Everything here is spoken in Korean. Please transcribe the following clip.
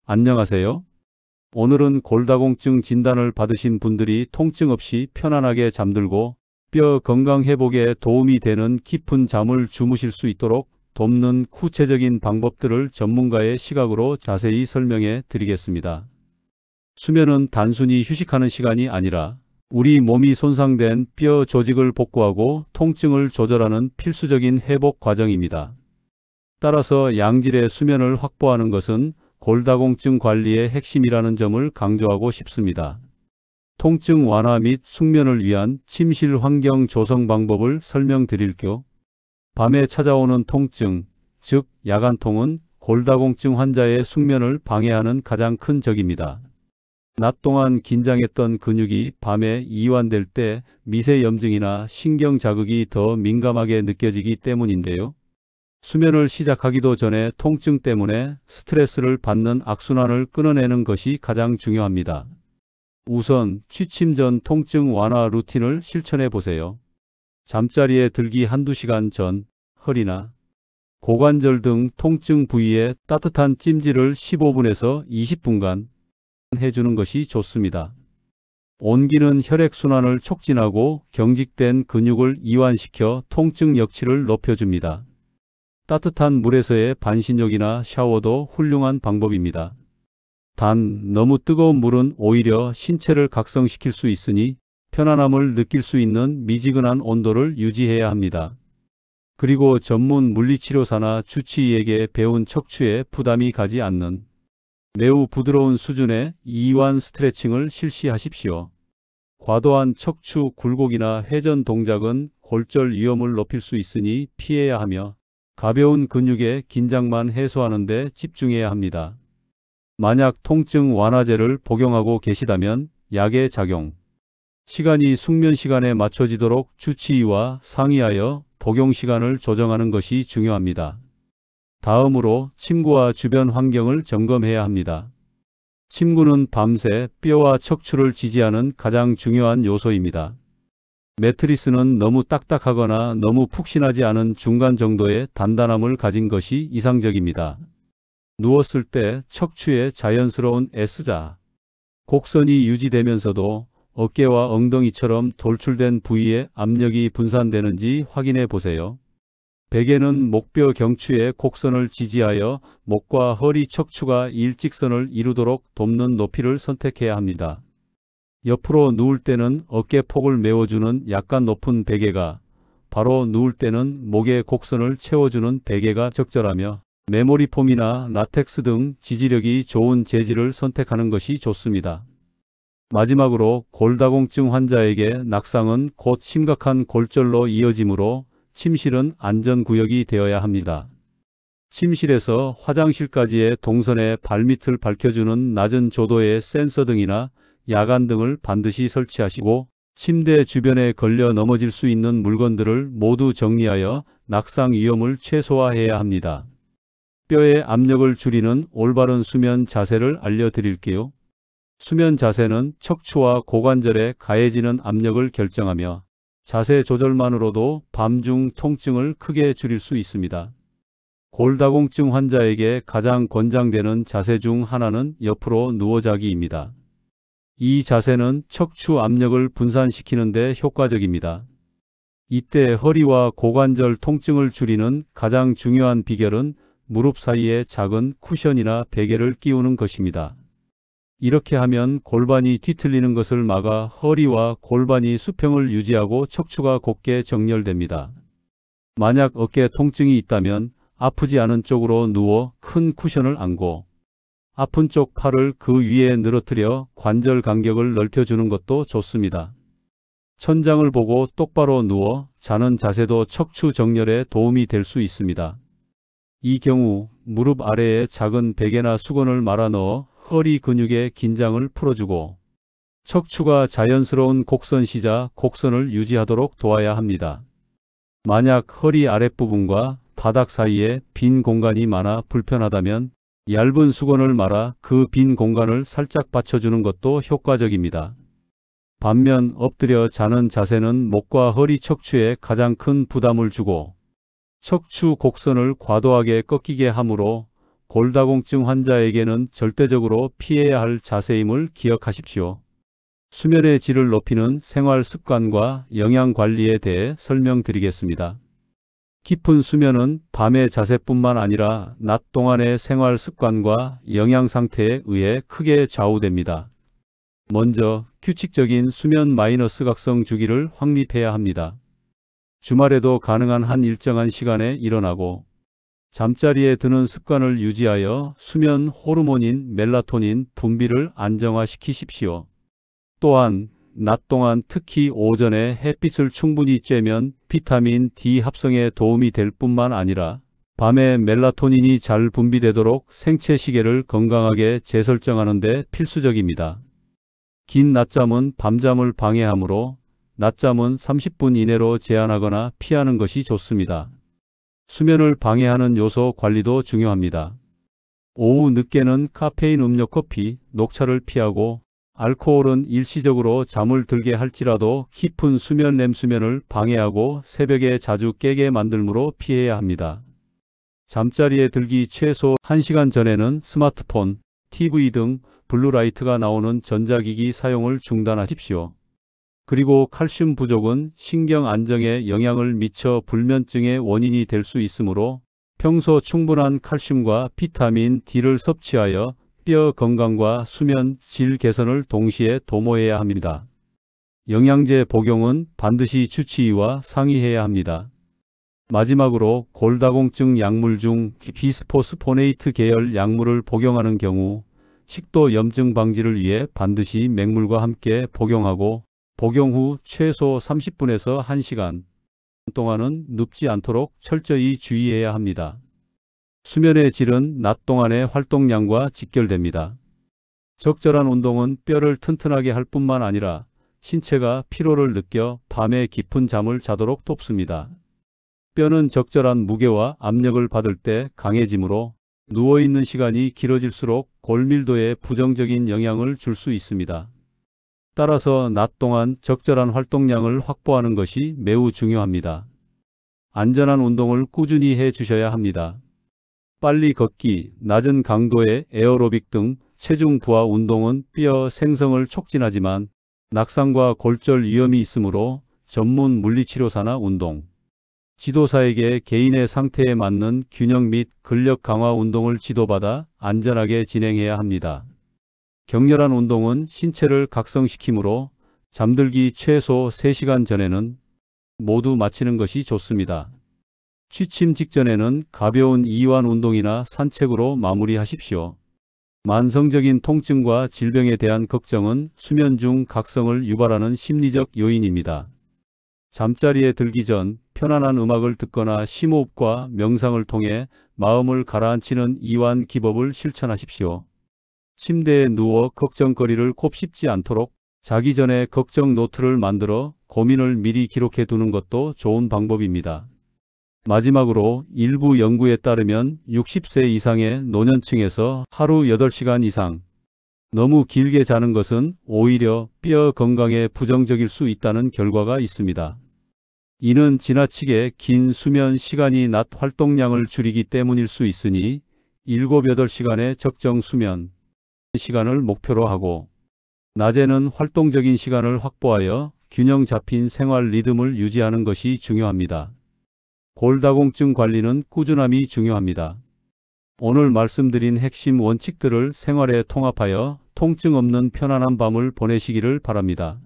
안녕하세요. 오늘은 골다공증 진단을 받으신 분들이 통증 없이 편안하게 잠들고 뼈 건강 회복에 도움이 되는 깊은 잠을 주무실 수 있도록 돕는 구체적인 방법들을 전문가의 시각으로 자세히 설명해 드리겠습니다. 수면은 단순히 휴식하는 시간이 아니라 우리 몸이 손상된 뼈 조직을 복구하고 통증을 조절하는 필수적인 회복 과정입니다. 따라서 양질의 수면을 확보하는 것은 골다공증 관리의 핵심이라는 점을 강조하고 싶습니다. 통증 완화 및 숙면을 위한 침실 환경 조성 방법을 설명드릴게요. 밤에 찾아오는 통증, 즉 야간통은 골다공증 환자의 숙면을 방해하는 가장 큰 적입니다. 낮 동안 긴장했던 근육이 밤에 이완될 때 미세염증이나 신경 자극이 더 민감하게 느껴지기 때문인데요. 수면을 시작하기도 전에 통증 때문에 스트레스를 받는 악순환을 끊어내는 것이 가장 중요합니다. 우선 취침 전 통증 완화 루틴을 실천해 보세요. 잠자리에 들기 한두 시간 전 허리나 고관절 등 통증 부위에 따뜻한 찜질을 15분에서 20분간 해주는 것이 좋습니다. 온기는 혈액순환을 촉진하고 경직된 근육을 이완시켜 통증 역치를 높여줍니다. 따뜻한 물에서의 반신욕이나 샤워도 훌륭한 방법입니다. 단, 너무 뜨거운 물은 오히려 신체를 각성시킬 수 있으니 편안함을 느낄 수 있는 미지근한 온도를 유지해야 합니다. 그리고 전문 물리치료사나 주치의에게 배운 척추에 부담이 가지 않는 매우 부드러운 수준의 이완 스트레칭을 실시하십시오. 과도한 척추 굴곡이나 회전 동작은 골절 위험을 높일 수 있으니 피해야 하며 가벼운 근육의 긴장만 해소하는 데 집중해야 합니다. 만약 통증 완화제를 복용하고 계시다면 약의 작용 시간이 숙면 시간에 맞춰지도록 주치의와 상의하여 복용 시간을 조정하는 것이 중요합니다. 다음으로 침구와 주변 환경을 점검해야 합니다. 침구는 밤새 뼈와 척추를 지지하는 가장 중요한 요소입니다. 매트리스는 너무 딱딱하거나 너무 푹신하지 않은 중간 정도의 단단함을 가진 것이 이상적입니다. 누웠을 때 척추의 자연스러운 S자 곡선이 유지되면서도 어깨와 엉덩이처럼 돌출된 부위에 압력이 분산되는지 확인해 보세요. 베개는 목뼈 경추의 곡선을 지지하여 목과 허리 척추가 일직선을 이루도록 돕는 높이를 선택해야 합니다. 옆으로 누울 때는 어깨폭을 메워주는 약간 높은 베개가, 바로 누울 때는 목의 곡선을 채워주는 베개가 적절하며 메모리폼이나 라텍스 등 지지력이 좋은 재질을 선택하는 것이 좋습니다. 마지막으로 골다공증 환자에게 낙상은 곧 심각한 골절로 이어지므로 침실은 안전구역이 되어야 합니다. 침실에서 화장실까지의 동선에 발밑을 밝혀주는 낮은 조도의 센서 등이나 야간 등을 반드시 설치하시고 침대 주변에 걸려 넘어질 수 있는 물건들을 모두 정리하여 낙상 위험을 최소화해야 합니다. 뼈의 압력을 줄이는 올바른 수면 자세를 알려드릴게요. 수면 자세는 척추와 고관절에 가해지는 압력을 결정하며 자세 조절만으로도 밤중 통증을 크게 줄일 수 있습니다. 골다공증 환자에게 가장 권장되는 자세 중 하나는 옆으로 누워 자기입니다. 이 자세는 척추 압력을 분산시키는 데 효과적입니다. 이때 허리와 고관절 통증을 줄이는 가장 중요한 비결은 무릎 사이에 작은 쿠션이나 베개를 끼우는 것입니다. 이렇게 하면 골반이 뒤틀리는 것을 막아 허리와 골반이 수평을 유지하고 척추가 곧게 정렬됩니다. 만약 어깨 통증이 있다면 아프지 않은 쪽으로 누워 큰 쿠션을 안고 아픈 쪽 팔을 그 위에 늘어뜨려 관절 간격을 넓혀주는 것도 좋습니다. 천장을 보고 똑바로 누워 자는 자세도 척추 정렬에 도움이 될 수 있습니다. 이 경우 무릎 아래에 작은 베개나 수건을 말아 넣어 허리 근육의 긴장을 풀어주고 척추가 자연스러운 곡선시자 곡선을 유지하도록 도와야 합니다. 만약 허리 아랫부분과 바닥 사이에 빈 공간이 많아 불편하다면 얇은 수건을 말아 그 빈 공간을 살짝 받쳐주는 것도 효과적입니다. 반면 엎드려 자는 자세는 목과 허리 척추에 가장 큰 부담을 주고 척추 곡선을 과도하게 꺾이게 하므로 골다공증 환자에게는 절대적으로 피해야 할 자세임을 기억하십시오. 수면의 질을 높이는 생활 습관과 영양 관리에 대해 설명드리겠습니다. 깊은 수면은 밤의 자세뿐만 아니라 낮 동안의 생활 습관과 영양 상태에 의해 크게 좌우됩니다. 먼저 규칙적인 수면 마이너스 각성 주기를 확립해야 합니다. 주말에도 가능한 한 일정한 시간에 일어나고 잠자리에 드는 습관을 유지하여 수면 호르몬인 멜라토닌 분비를 안정화시키십시오. 또한 낮 동안 특히 오전에 햇빛을 충분히 쬐면 비타민 D 합성에 도움이 될 뿐만 아니라 밤에 멜라토닌이 잘 분비되도록 생체 시계를 건강하게 재설정하는 데 필수적입니다. 긴 낮잠은 밤잠을 방해하므로 낮잠은 30분 이내로 제한하거나 피하는 것이 좋습니다. 수면을 방해하는 요소 관리도 중요합니다. 오후 늦게는 카페인 음료, 커피, 녹차를 피하고 알코올은 일시적으로 잠을 들게 할지라도 깊은 수면 렘수면을 방해하고 새벽에 자주 깨게 만들므로 피해야 합니다. 잠자리에 들기 최소 1시간 전에는 스마트폰, TV 등 블루라이트가 나오는 전자기기 사용을 중단하십시오. 그리고 칼슘 부족은 신경 안정에 영향을 미쳐 불면증의 원인이 될 수 있으므로 평소 충분한 칼슘과 비타민 D를 섭취하여 뼈 건강과 수면 질 개선을 동시에 도모해야 합니다. 영양제 복용은 반드시 주치의와 상의해야 합니다. 마지막으로 골다공증 약물 중 비스포스포네이트 계열 약물을 복용하는 경우 식도 염증 방지를 위해 반드시 맹물과 함께 복용하고 복용 후 최소 30분에서 1시간 동안은 눕지 않도록 철저히 주의해야 합니다. 수면의 질은 낮 동안의 활동량과 직결됩니다. 적절한 운동은 뼈를 튼튼하게 할 뿐만 아니라 신체가 피로를 느껴 밤에 깊은 잠을 자도록 돕습니다. 뼈는 적절한 무게와 압력을 받을 때 강해지므로 누워있는 시간이 길어질수록 골밀도에 부정적인 영향을 줄 수 있습니다. 따라서 낮 동안 적절한 활동량을 확보하는 것이 매우 중요합니다. 안전한 운동을 꾸준히 해 주셔야 합니다. 빨리 걷기, 낮은 강도의 에어로빅 등 체중 부하 운동은 뼈 생성을 촉진하지만 낙상과 골절 위험이 있으므로 전문 물리치료사나 운동 지도사에게 개인의 상태에 맞는 균형 및 근력 강화 운동을 지도받아 안전하게 진행해야 합니다. 격렬한 운동은 신체를 각성시키므로 잠들기 최소 3시간 전에는 모두 마치는 것이 좋습니다. 취침 직전에는 가벼운 이완 운동이나 산책으로 마무리하십시오. 만성적인 통증과 질병에 대한 걱정은 수면 중 각성을 유발하는 심리적 요인입니다. 잠자리에 들기 전 편안한 음악을 듣거나 심호흡과 명상을 통해 마음을 가라앉히는 이완 기법을 실천하십시오. 침대에 누워 걱정거리를 곱씹지 않도록 자기 전에 걱정 노트를 만들어 고민을 미리 기록해 두는 것도 좋은 방법입니다. 마지막으로 일부 연구에 따르면 60세 이상의 노년층에서 하루 8시간 이상 너무 길게 자는 것은 오히려 뼈 건강에 부정적일 수 있다는 결과가 있습니다. 이는 지나치게 긴 수면 시간이 낮 활동량을 줄이기 때문일 수 있으니 7-8시간의 적정 수면 시간을 목표로 하고 낮에는 활동적인 시간을 확보하여 균형 잡힌 생활 리듬을 유지하는 것이 중요합니다. 골다공증 관리는 꾸준함이 중요합니다. 오늘 말씀드린 핵심 원칙들을 생활에 통합하여 통증 없는 편안한 밤을 보내시기를 바랍니다.